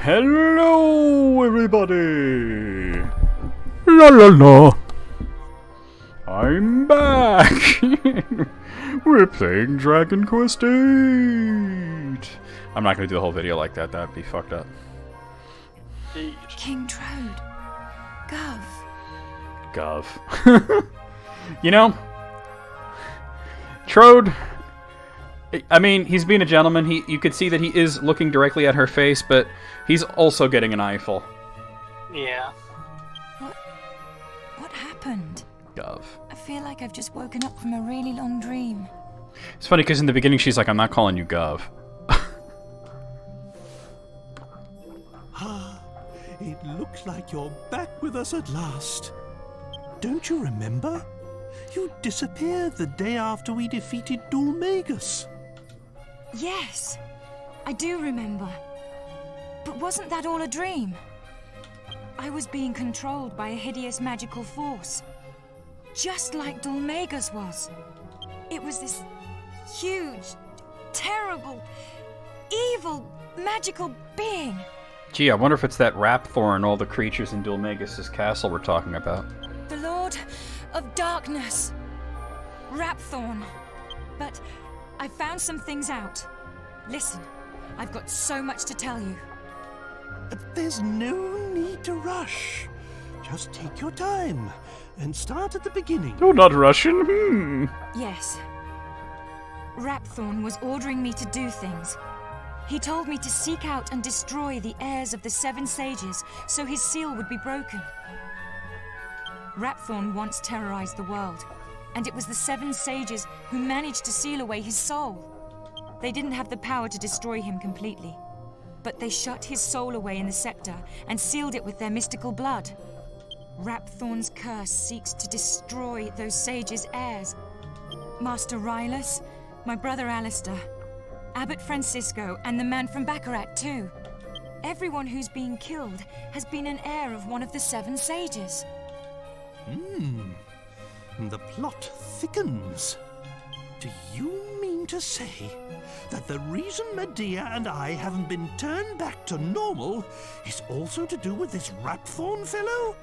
Hello, everybody! La la la! I'm back! We're playing Dragon Quest VIII! I'm not gonna do the whole video like that, that'd be fucked up. King Trode. Gov. You know, Trode, I mean, he's being a gentleman. You could see that he is looking directly at her face, but he's also getting an eyeful. Yeah. What happened? Gov. I feel like I've just woken up from a really long dream. It's funny because in the beginning she's like, I'm not calling you Gov. It looks like you're back with us at last. Don't you remember? You disappeared the day after we defeated Dulmagus. Yes, I do remember. But wasn't that all a dream? I was being controlled by a hideous magical force. Just like Dulmagus was. It was this huge, terrible, evil, magical being. Gee, I wonder if it's that Rapthorn all the creatures in Dulmagus' castle we're talking about. The Lord of Darkness. Rapthorn. But I found some things out. Listen, I've got so much to tell you. There's no need to rush. Just take your time and start at the beginning. You're not Russian? Yes. Rapthorn was ordering me to do things. He told me to seek out and destroy the heirs of the Seven Sages so his seal would be broken. Rapthorn once terrorized the world, and it was the Seven Sages who managed to seal away his soul. They didn't have the power to destroy him completely, but they shut his soul away in the scepter and sealed it with their mystical blood. Rapthorn's curse seeks to destroy those sages' heirs. Master Rylus, my brother Alistair, Abbot Francisco, and the man from Baccarat too. Everyone who's been killed has been an heir of one of the Seven Sages. The plot thickens. Do you mean to say that the reason Medea and I haven't been turned back to normal is also to do with this Rapthorn fellow?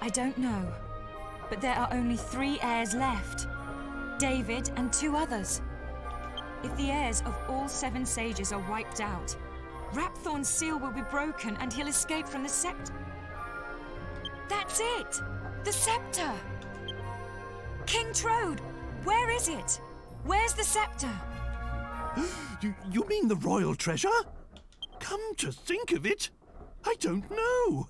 I don't know, but there are only 3 heirs left. David and 2 others. If the heirs of all 7 sages are wiped out, Rapthorn's seal will be broken and he'll escape from the scepter. That's it! The scepter! King Trode, where is it? Where's the scepter? You mean the royal treasure? Come to think of it, I don't know.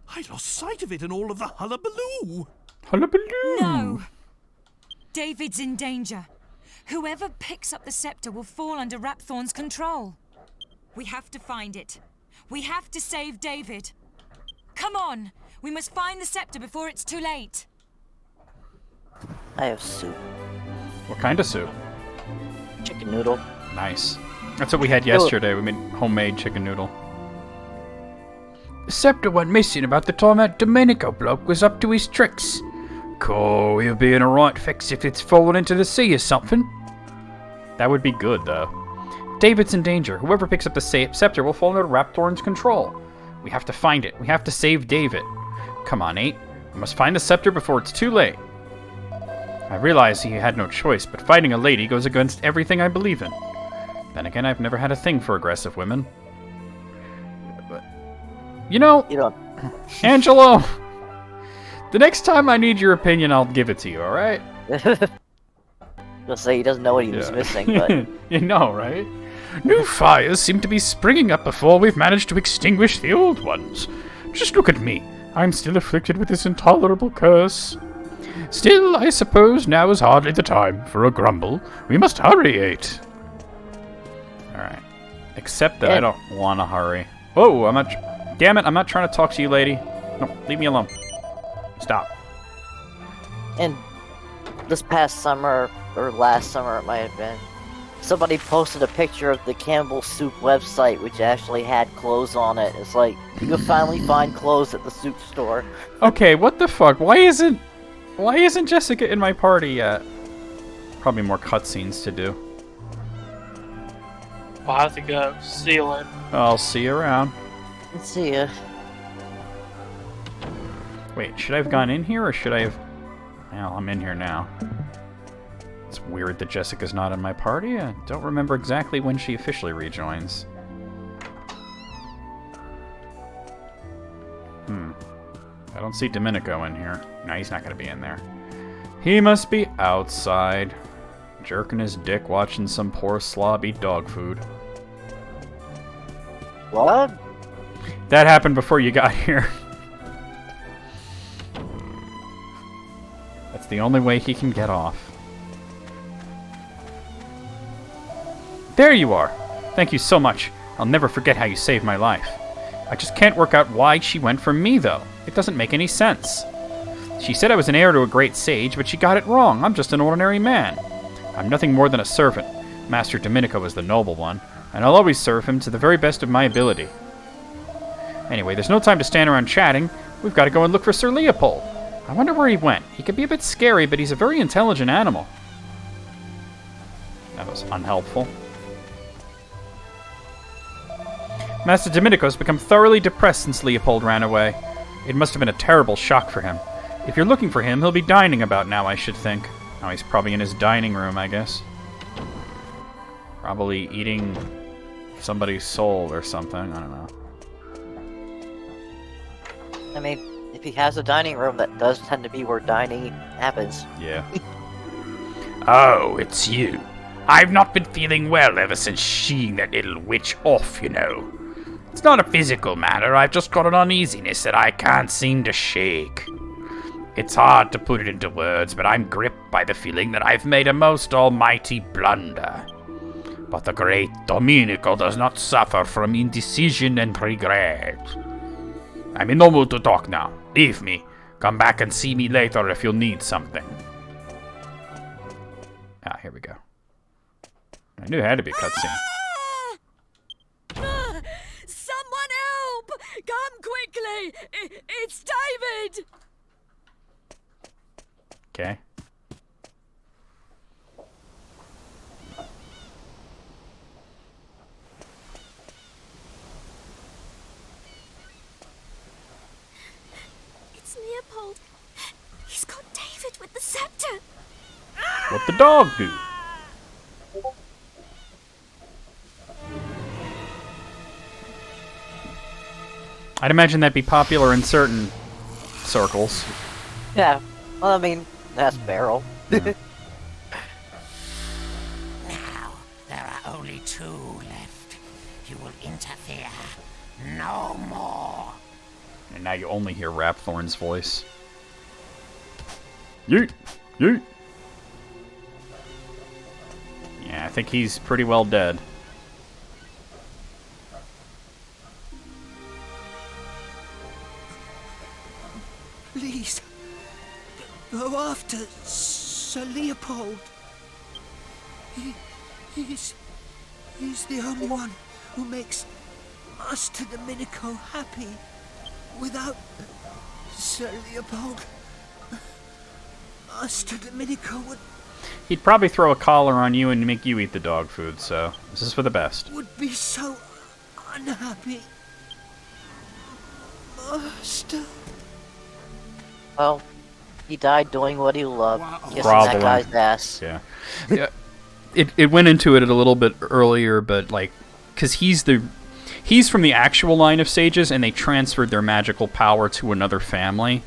I lost sight of it in all of the hullabaloo. Hullabaloo! No! David's in danger. Whoever picks up the scepter will fall under Rapthorn's control. We have to find it. We have to save David. Come on! We must find the scepter before it's too late. I have soup. What kind of soup? Chicken noodle. Nice. That's what we had yesterday. We made homemade chicken noodle. The scepter went missing about the time that Domenico bloke was up to his tricks. Cool, he'll be in a right fix if it's fallen into the sea or something. That would be good, though. David's in danger. Whoever picks up the scepter will fall under Rapthorn's control. We have to find it. We have to save David. Come on, 8. We must find the scepter before it's too late. I realize he had no choice, but fighting a lady goes against everything I believe in. Then again, I've never had a thing for aggressive women. But, you know, Angelo, the next time I need your opinion, I'll give it to you, alright? He'll say he doesn't know what he was missing, but... You know, right? New fires seem to be springing up before we've managed to extinguish the old ones. Just look at me. I'm still afflicted with this intolerable curse. Still, I suppose now is hardly the time for a grumble. We must hurry, 8. Alright. Except that I don't want to hurry. Whoa, I'm not... Damn it, I'm not trying to talk to you, lady. No, leave me alone. Stop. And this past summer, or last summer it might have been, somebody posted a picture of the Campbell Soup website, which actually had clothes on it. It's like, you can finally find clothes at the soup store. Okay, what the fuck? Why isn't Jessica in my party yet? Probably more cutscenes to do. I have to go. See you later. I'll see you around. Let's see ya. Wait, should I have gone in here or should I have... Well, I'm in here now. It's weird that Jessica's not in my party. I don't remember exactly when she officially rejoins. I don't see Domenico in here. No, he's not going to be in there. He must be outside, jerking his dick watching some poor slob eat dog food. What? That happened before you got here. That's the only way he can get off. There you are! Thank you so much. I'll never forget how you saved my life. I just can't work out why she went for me, though. It doesn't make any sense. She said I was an heir to a great sage, but she got it wrong. I'm just an ordinary man. I'm nothing more than a servant. Master Domenico is the noble one, and I'll always serve him to the very best of my ability. Anyway, there's no time to stand around chatting. We've got to go and look for Sir Leopold. I wonder where he went. He can be a bit scary, but he's a very intelligent animal. That was unhelpful. Master Domenico's become thoroughly depressed since Leopold ran away. It must have been a terrible shock for him. If you're looking for him, he'll be dining about now, I should think. Oh, he's probably in his dining room, I guess. Probably eating somebody's soul or something. I don't know. I mean, if he has a dining room, that does tend to be where dining happens. Yeah. Oh, it's you. I've not been feeling well ever since seeing that little witch off, you know. It's not a physical matter, I've just got an uneasiness that I can't seem to shake. It's hard to put it into words, but I'm gripped by the feeling that I've made a most almighty blunder. But the great Domenico does not suffer from indecision and regret. I'm in no mood to talk now. Leave me. Come back and see me later if you'll need something. Ah, here we go. I knew it had to be a cutscene. Someone help! Come quickly! It's David! Okay. It's Leopold. He's got David with the scepter. What the dog do? I'd imagine that'd be popular in certain circles. Yeah, well, I mean, that's Barrel. Now, there are only two left. You will interfere no more. And now you only hear Rapthorn's voice. Yeet! Yeet! Yeah, I think he's pretty well dead. Please, go after Sir Leopold. He's the only one who makes Master Domenico happy. Without Sir Leopold, Master Domenico He'd probably throw a collar on you and make you eat the dog food, so this is for the best. would be so unhappy. Master. Well, he died doing what he loved, kissing Probably. that guy's ass. Yeah. Yeah. It went into it a little bit earlier, but like, because he's from the actual line of sages, and they transferred their magical power to another family,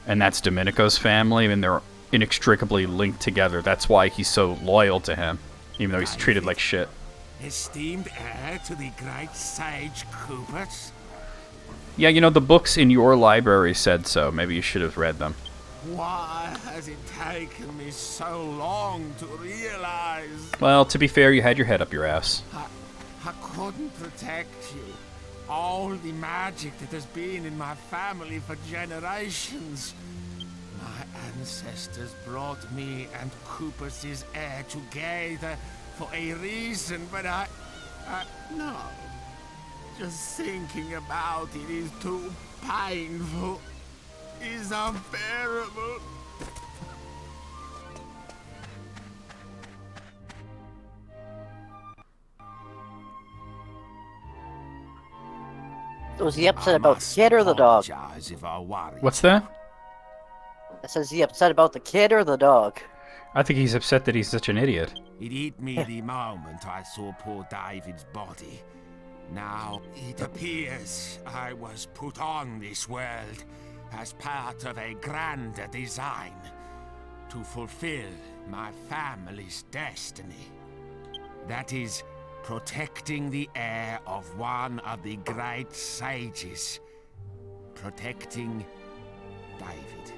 and that's Domenico's family, and they're inextricably linked together. That's why he's so loyal to him, even though he's treated like shit. Esteemed heir to the great sage Cooper's? Yeah, you know, the books in your library said so. Maybe you should have read them. Why has it taken me so long to realize? Well, to be fair, you had your head up your ass. I couldn't protect you. All the magic that has been in my family for generations. My ancestors brought me and Cooper's heir together for a reason, but no. Just thinking about it is too painful. Is unbearable. Was he upset about the kid or the dog? Apologize if I worried. What's that? I says, is he upset about the kid or the dog? I think he's upset that he's such an idiot. It hit me the moment I saw poor David's body. Now, it appears I was put on this world as part of a grander design to fulfill my family's destiny. That is, protecting the heir of one of the great sages. Protecting David.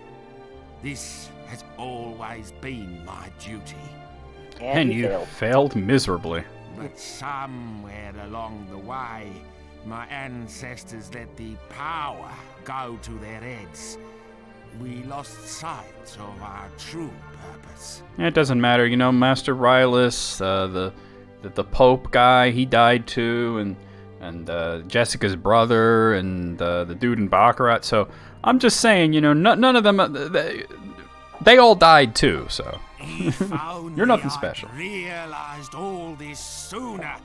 This has always been my duty. And he you failed. failed miserably. But somewhere along the way, my ancestors let the power go to their heads. We lost sight of our true purpose. It doesn't matter, you know, Master Rylus, the Pope guy, he died too, and Jessica's brother, and the dude in Baccarat. So I'm just saying, you know, none of them, they all died too. So you're nothing special. I realized all this sooner.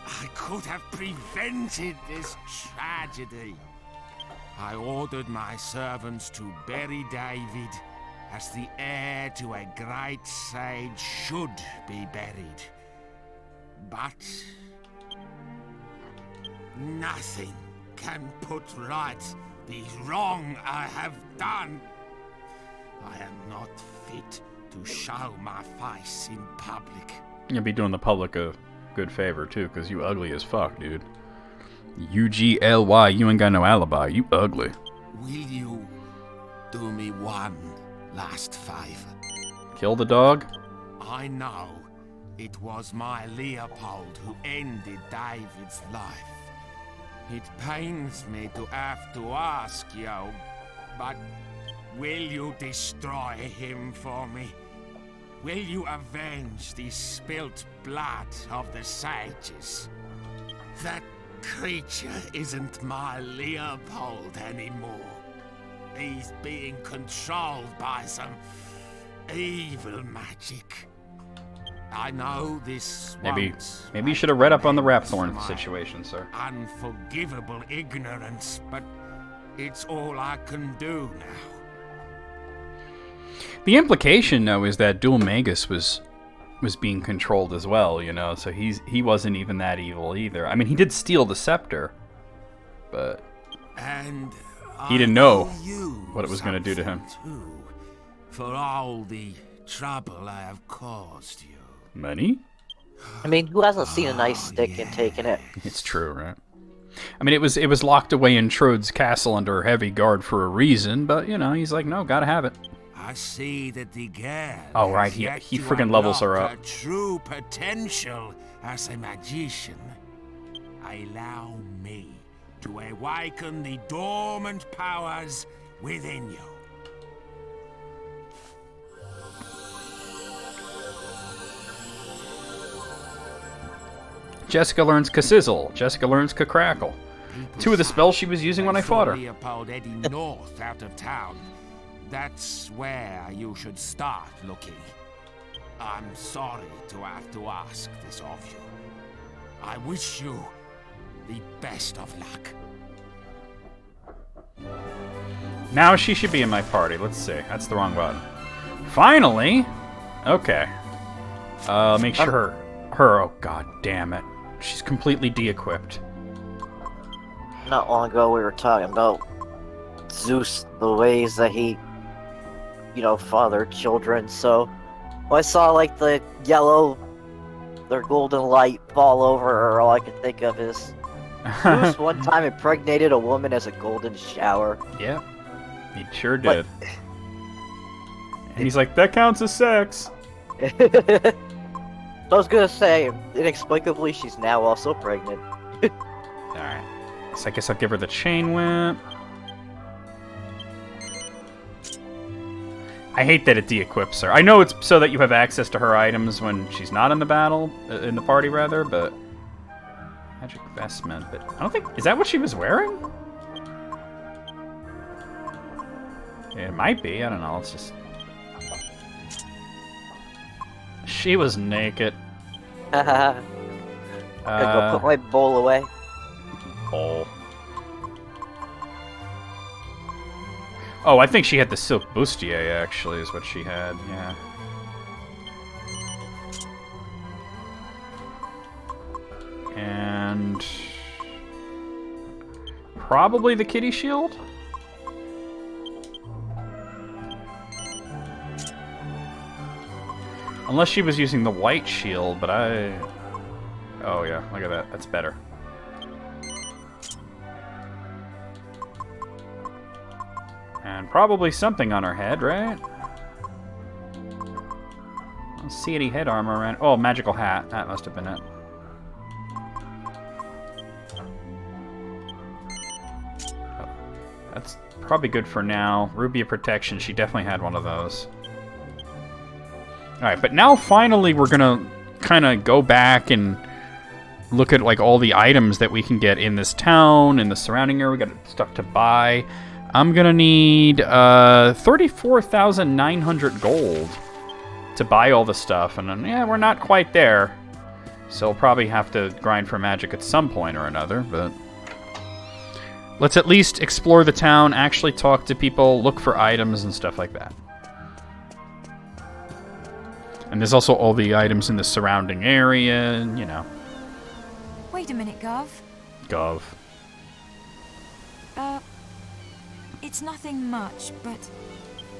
I could have prevented this tragedy. I ordered my servants to bury David as the heir to a great sage should be buried. But nothing can put right the wrong I have done. I am not fit to show my face in public. You'll be doing the public a good favor too, because you ugly as fuck, dude. UGLY, you ain't got no alibi. You ugly. Will you do me one last favor? Kill the dog? I know it was my Leopold who ended David's life. It pains me to have to ask you, but will you destroy him for me? Will you avenge the spilt blood of the sages? That creature isn't my Leopold anymore. He's being controlled by some evil magic. I know this Maybe won't you should have read up on the make amends Rapthorn for my situation, sir. unforgivable ignorance, but it's all I can do now. The implication, though, is that Dual Magus was being controlled as well, you know, so he wasn't even that evil either. I mean, he did steal the scepter, but And he didn't know I owe you what it was going to do to him. something, too, for all the trouble I have caused you. Money? I mean, who hasn't seen a nice stick and taken it? It's true, right? I mean, it was locked away in Trude's castle under heavy guard for a reason, but, you know, he's like, no, gotta have it. I see that the girl Oh, right, has he yet to friggin' levels her unlock up. her true potential as a magician. Allow me to awaken the dormant powers within you. Jessica learns Ka-Sizzle. Jessica learns Ka-Crackle. Two of the spells she was using when I fought her. Leopold heading north out of town. That's where you should start looking. I'm sorry to have to ask this of you. I wish you the best of luck. Now she should be in my party. Let's see. That's the wrong button. Finally! Okay. Make sure her... Oh, god damn it. She's completely de-equipped. Not long ago we were talking about Zeus, the ways that he, you know, fathered children, so when I saw, like, the yellow, their golden light fall over her, all I could think of is Zeus one time impregnated a woman as a golden shower. Yeah, he sure did. And he's like, that counts as sex. I was gonna say, inexplicably, she's now also pregnant. Alright. So I guess I'll give her the chain whip. I hate that it de-equips her. I know it's so that you have access to her items when she's not in the battle, in the party rather, but... Magic vestment, but I don't think... Is that what she was wearing? It might be, I don't know, let's just... She was naked. Gotta go put my bowl away. Bowl. Oh, I think she had the silk bustier, actually, is what she had, yeah. And... probably the kitty shield? Unless she was using the white shield, but I... Oh yeah, look at that. That's better. And probably something on her head, right? I don't see any head armor around. Oh, magical hat. That must have been it. Oh, that's probably good for now. Ruby of Protection. She definitely had one of those. Alright, but now finally we're gonna kind of go back and look at like all the items that we can get in this town, in the surrounding area. We got stuff to buy. I'm gonna need 34,900 gold to buy all the stuff, and then, yeah, we're not quite there. So we'll probably have to grind for magic at some point or another, but let's at least explore the town, actually talk to people, look for items and stuff like that. And there's also all the items in the surrounding area, and, you know. Wait a minute, Gov. Gov. It's nothing much, but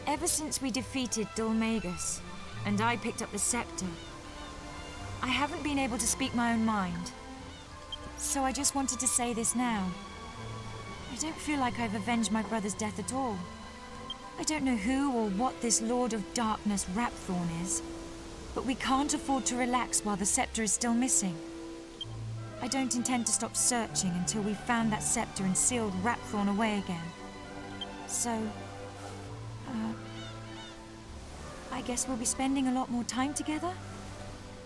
ever since we defeated Dulmagus, and I picked up the scepter, I haven't been able to speak my own mind. So I just wanted to say this now. I don't feel like I've avenged my brother's death at all. I don't know who or what this Lord of Darkness Rapthorn is, but we can't afford to relax while the scepter is still missing. I don't intend to stop searching until we've found that scepter and sealed Rapthorn away again. So, I guess we'll be spending a lot more time together?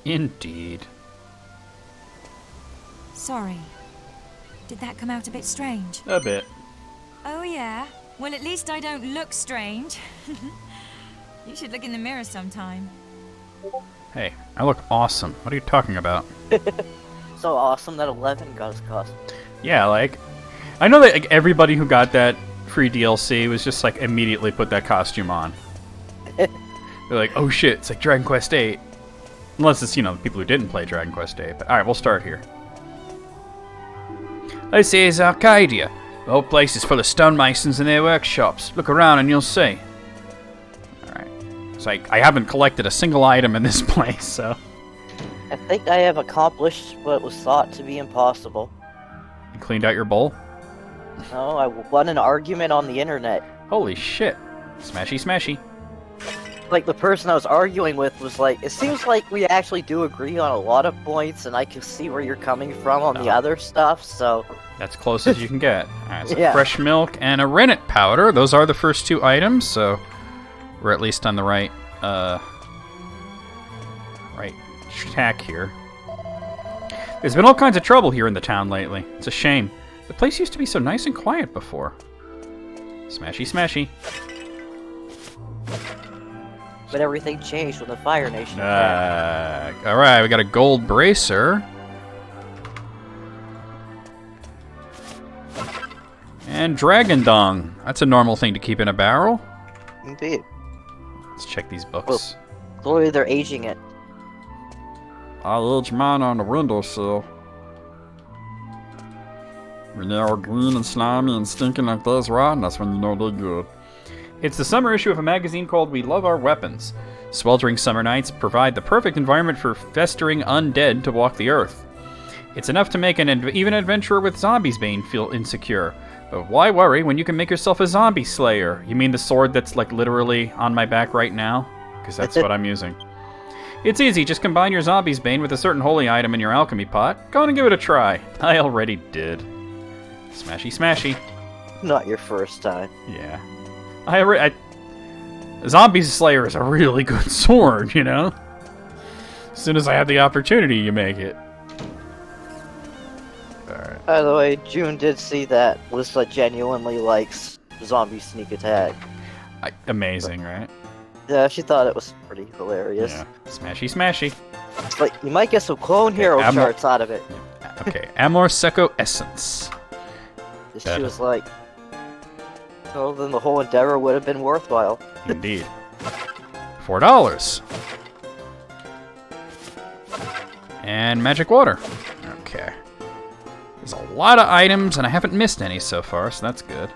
Indeed. Sorry. Did that come out a bit strange? A bit. Oh yeah? Well, at least I don't look strange. You should look in the mirror sometime. Hey, I look awesome. What are you talking about? So awesome that 11 got his costume. Yeah, like, I know that like, everybody who got that free DLC was just like immediately put that costume on. They're like, oh shit, it's like Dragon Quest VIII. Unless it's, you know, the people who didn't play Dragon Quest VIII. But alright, we'll start here. This is Arcadia. The whole place is full of stonemasons and their workshops. Look around and you'll see. Alright. So I haven't collected a single item in this place, so... I think I have accomplished what was thought to be impossible. You cleaned out your bowl? No, I won an argument on the internet. Holy shit. Smashy smashy. Like, the person I was arguing with was like, it seems like we actually do agree on a lot of points, and I can see where you're coming from on the other stuff, so... That's close as you can get. Alright, so Yeah. fresh milk and a rennet powder. Those are the first two items, so we're at least on the right, right track here. There's been all kinds of trouble here in the town lately. It's a shame. The place used to be so nice and quiet before. Smashy smashy. But everything changed when the Fire Nation attacked. Alright, we got a gold bracer. And dragon dung. That's a normal thing to keep in a barrel. Indeed. Let's check these books. Slowly they're aging it. I aged mine on the windowsill. When they're all green and slimy and stinking like this rotten, that's when you know they're good. It's the summer issue of a magazine called We Love Our Weapons. Sweltering summer nights provide the perfect environment for festering undead to walk the earth. It's enough to make even an adventurer with zombies bane feel insecure. But why worry when you can make yourself a zombie slayer? You mean the sword that's like literally on my back right now? Because that's what I'm using. It's easy, just combine your zombies bane with a certain holy item in your alchemy pot. Go on and give it a try. I already did. Smashy smashy. Not your first time. Yeah. Zombie Slayer is a really good sword, you know? As soon as I have the opportunity, you make it. Alright. By the way, June did see that Lissa genuinely likes zombie sneak attack. Amazing, right? Yeah, she thought it was pretty hilarious. Yeah. Smashy smashy. It's like, you might get some clone hero charts out of it. Okay, Amor Seco Essence. She was like, Well, then the whole endeavor would have been worthwhile. Indeed. $4. And magic water. Okay. There's a lot of items, and I haven't missed any so far, so that's good.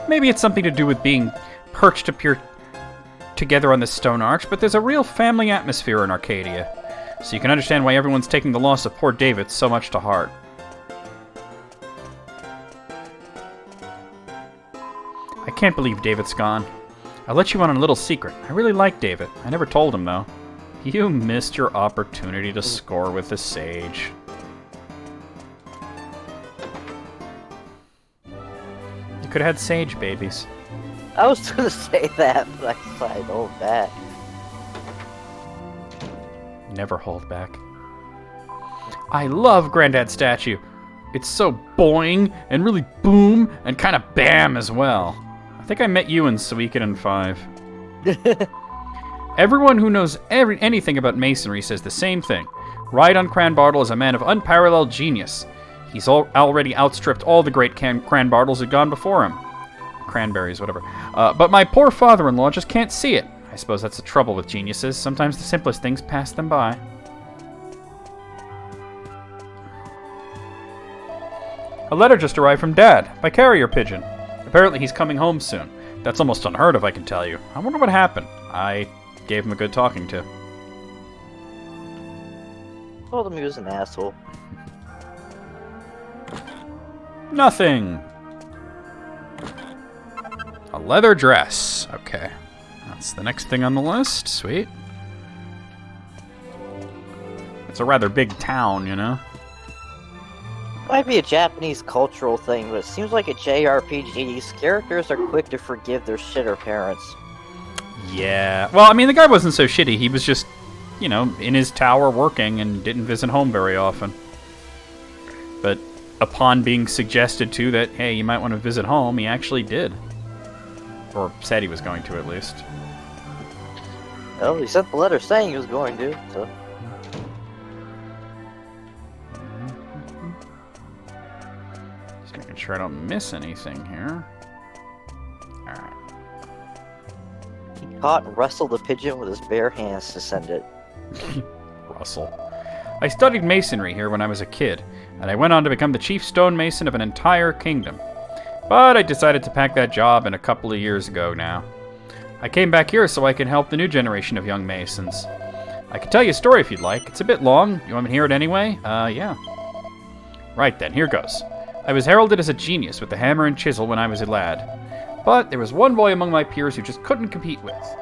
Maybe it's something to do with being perched up here together on this stone arch, but there's a real family atmosphere in Arcadia, so you can understand why everyone's taking the loss of poor David so much to heart. I can't believe David's gone. I'll let you on a little secret. I really like David. I never told him, though. You missed your opportunity to score with the sage. You could have had sage babies. I was gonna say that, but I decided to hold back. Never hold back. I love Granddad's statue. It's so boing and really boom and kind of bam as well. I think I met you in Suikoden in 5. Everyone who knows anything about masonry says the same thing. Rhydon Cranbartle is a man of unparalleled genius. He's already outstripped all the great Cranbartles who'd gone before him. Cranberries, whatever. But my poor father-in-law just can't see it. I suppose that's the trouble with geniuses. Sometimes the simplest things pass them by. A letter just arrived from Dad, by carrier pigeon. Apparently he's coming home soon. That's almost unheard of, I can tell you. I wonder what happened. I gave him a good talking to. Told him he was an asshole. Nothing. A leather dress. Okay. That's the next thing on the list. Sweet. It's a rather big town, you know? Might be a Japanese cultural thing, but it seems like a JRPG, these characters are quick to forgive their shitter parents. Yeah. Well, I mean, the guy wasn't so shitty. He was just, you know, in his tower working and didn't visit home very often. But upon being suggested to that, hey, you might want to visit home, he actually did. Or said he was going to, at least. Well, he sent the letter saying he was going to, so... Just making sure I don't miss anything here. Alright. He caught and wrestled the pigeon with his bare hands to send it. Russell. I studied masonry here when I was a kid, and I went on to become the chief stonemason of an entire kingdom. But I decided to pack that job in a couple of years ago now. I came back here so I can help the new generation of young masons. I can tell you a story if you'd like. It's a bit long. You want me to hear it anyway? Yeah. Right then, here goes. I was heralded as a genius with the hammer and chisel when I was a lad. But there was one boy among my peers who just couldn't compete with.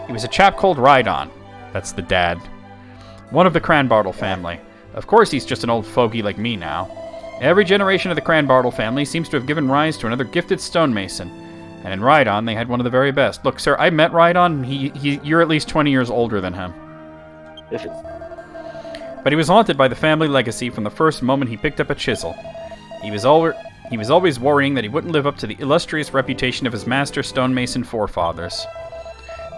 He was a chap called Rhydon. That's the dad. One of the Cranbartle family. Of course he's just an old fogey like me now. Every generation of the Cranbartle family seems to have given rise to another gifted stonemason. And in Rhydon, they had one of the very best. Look, sir, I met Rhydon. You're at least 20 years older than him. But he was haunted by the family legacy from the first moment he picked up a chisel. He was always worrying that he wouldn't live up to the illustrious reputation of his master stonemason forefathers.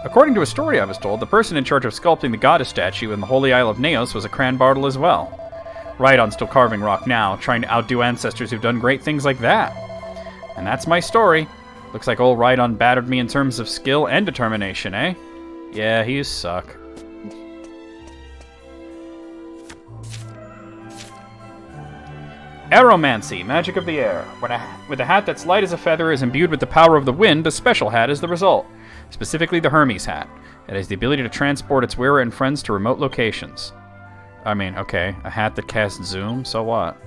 According to a story I was told, the person in charge of sculpting the goddess statue in the Holy Isle of Naos was a Cranbartle as well. Rhydon's still carving rock now, trying to outdo ancestors who've done great things like that. And that's my story. Looks like old Rhydon battered me in terms of skill and determination, eh? Yeah, he suck. Aeromancy, magic of the air. With a hat that's light as a feather is imbued with the power of the wind, a special hat is the result. Specifically the Hermes hat. It has the ability to transport its wearer and friends to remote locations. I mean, okay, a hat that casts zoom, so what?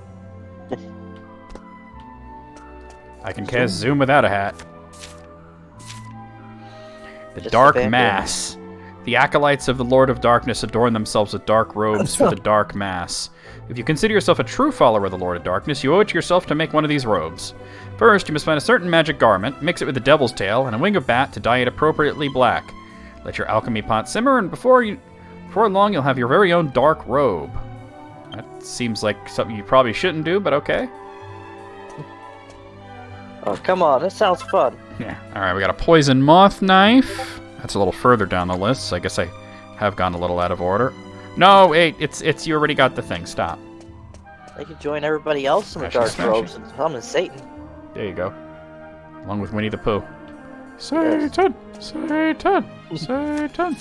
I can cast zoom without a hat. The Just Dark a Mass. The acolytes of the Lord of Darkness adorn themselves with dark robes for the Dark Mass. If you consider yourself a true follower of the Lord of Darkness, you owe it to yourself to make one of these robes. First, you must find a certain magic garment, mix it with the devil's tail, and a wing of bat to dye it appropriately black. Let your alchemy pot simmer, and before long you'll have your very own dark robe. That seems like something you probably shouldn't do, but okay. Oh, come on, that sounds fun. Yeah, alright, we got a poison moth knife. That's a little further down the list, so I guess I have gone a little out of order. No, wait, it's you already got the thing, stop. They could join everybody else in the Smash it, dark smash robes it. and summon Satan. There you go. along with Winnie the Pooh. Satan! Satan! Satan!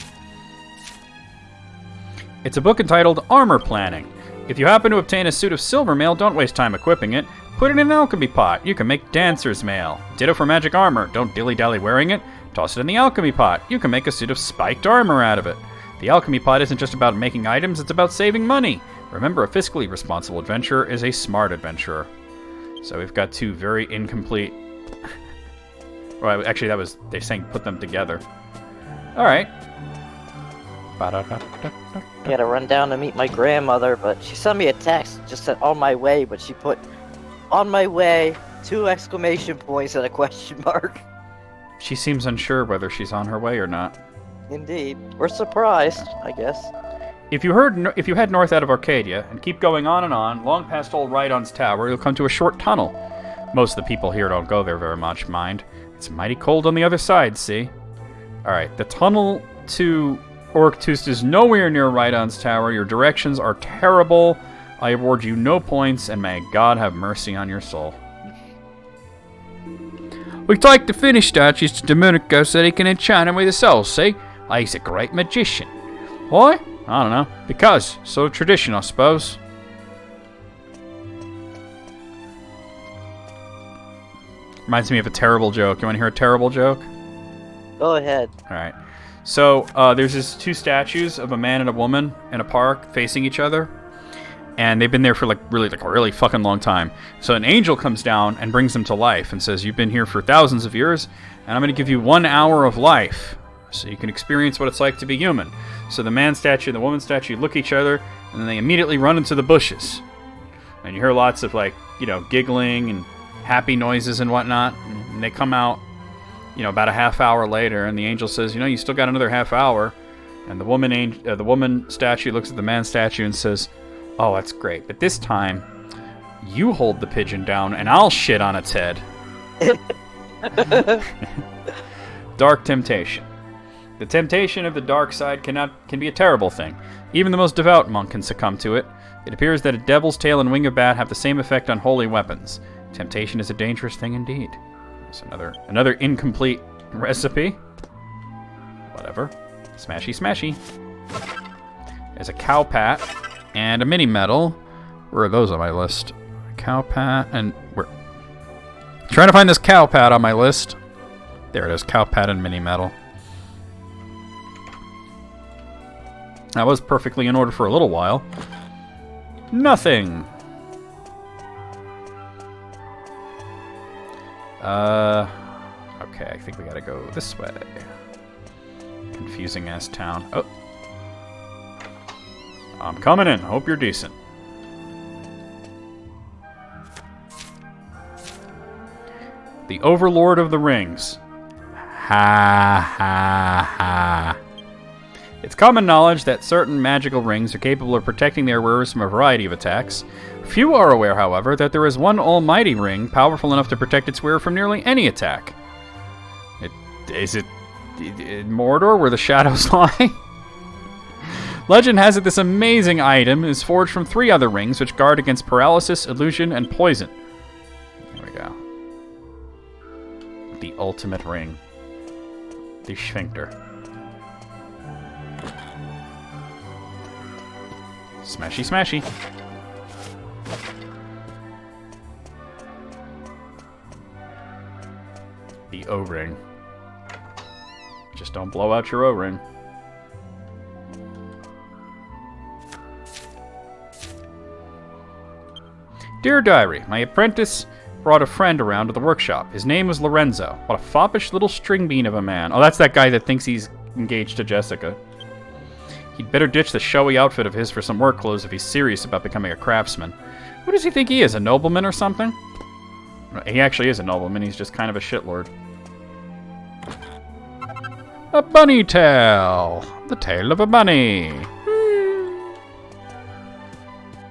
It's a book entitled Armor Planning. If you happen to obtain a suit of silver mail, don't waste time equipping it. Put it in an alchemy pot. You can make dancer's mail. Ditto for magic armor. Don't dilly-dally wearing it. Toss it in the alchemy pot. You can make a suit of spiked armor out of it. The alchemy pot isn't just about making items, it's about saving money. Remember, a fiscally responsible adventurer is a smart adventurer. So we've got two very incomplete... Well, actually, that was... They're saying put them together. Alright. I gotta run down to meet my grandmother, but she sent me a text. Just said on my way, but she put on my way, 2 exclamation points and a question mark. She seems unsure whether she's on her way or not. Indeed. We're surprised, I guess. If you head north out of Arcadia and keep going on and on, long past old Rhydon's tower, you'll come to a short tunnel. Most of the people here don't go there very much, mind. It's mighty cold on the other side, see? Alright, the tunnel to Orctoost is nowhere near Rhydon's tower. Your directions are terrible. I award you no points, and may God have mercy on your soul. We take the finished statues to Domenico so he can enchant them with his soul, see? He's a great magician. Why? I don't know. Because. Sort of tradition, I suppose. Reminds me of a terrible joke. You want to hear a terrible joke? Go ahead. Alright. So, there's these 2 statues of a man and a woman in a park facing each other. And they've been there for, a really fucking long time. So an angel comes down and brings them to life and says, you've been here for thousands of years, and I'm going to give you 1 hour of life so you can experience what it's like to be human. So the man statue and the woman statue look at each other, and then they immediately run into the bushes. And you hear lots of, giggling and happy noises and whatnot. And they come out, about a half hour later, and the angel says, you still got another half hour. And the woman statue looks at the man statue and says, oh, that's great, but this time, you hold the pigeon down and I'll shit on its head. Dark temptation. The temptation of the dark side can be a terrible thing. Even the most devout monk can succumb to it. It appears that a devil's tail and wing of bat have the same effect on holy weapons. Temptation is a dangerous thing indeed. That's another incomplete recipe. Whatever. Smashy, smashy. There's a cow pat. And a mini medal. Where are those on my list? Cow pat and where? Trying to find this cow pat on my list. There it is, cow pat and mini medal. That was perfectly in order for a little while. Nothing. Okay, I think we gotta go this way. Confusing ass town. Oh. I'm coming in. Hope you're decent. The Overlord of the Rings. Ha ha ha. It's common knowledge that certain magical rings are capable of protecting their wearers from a variety of attacks. Few are aware, however, that there is one almighty ring powerful enough to protect its wearer from nearly any attack. Is it Mordor, where the shadows lie? Legend has it this amazing item is forged from 3 other rings which guard against paralysis, illusion, and poison. There we go. The ultimate ring. The Sphincter. Smashy, smashy. The O-ring. Just don't blow out your O-ring. Dear Diary, my apprentice brought a friend around to the workshop. His name was Lorenzo. What a foppish little string bean of a man. Oh, that's that guy that thinks he's engaged to Jessica. He'd better ditch the showy outfit of his for some work clothes if he's serious about becoming a craftsman. What does he think he is, a nobleman or something? He actually is a nobleman, he's just kind of a shitlord. A bunny tail! The tail of a bunny!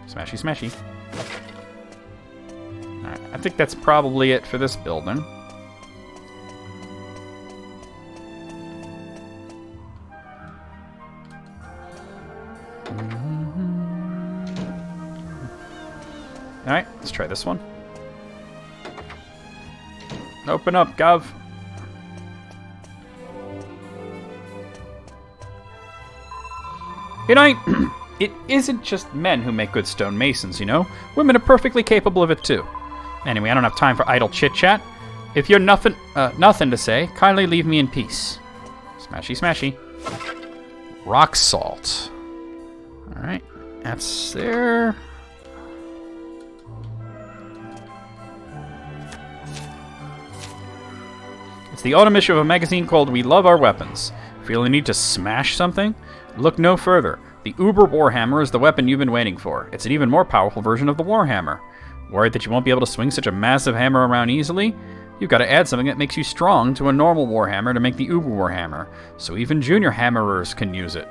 Smashy, smashy. Alright, I think that's probably it for this building. Alright, let's try this one. Open up, Gov. Good night. It isn't just men who make good stonemasons, you know. Women are perfectly capable of it too. Anyway, I don't have time for idle chit-chat. If you're nothing to say, kindly leave me in peace. Smashy, smashy. Rock salt. All right, that's there. It's the autumn issue of a magazine called We Love Our Weapons. Feel the need to smash something? Look no further. The Uber Warhammer is the weapon you've been waiting for. It's an even more powerful version of the Warhammer. Worried that you won't be able to swing such a massive hammer around easily? You've got to add something that makes you strong to a normal Warhammer to make the Uber Warhammer, so even junior hammerers can use it.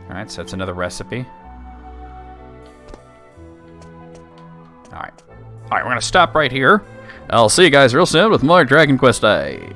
Alright, so that's another recipe. Alright, we're going to stop right here. I'll see you guys real soon with more Dragon Quest VIII.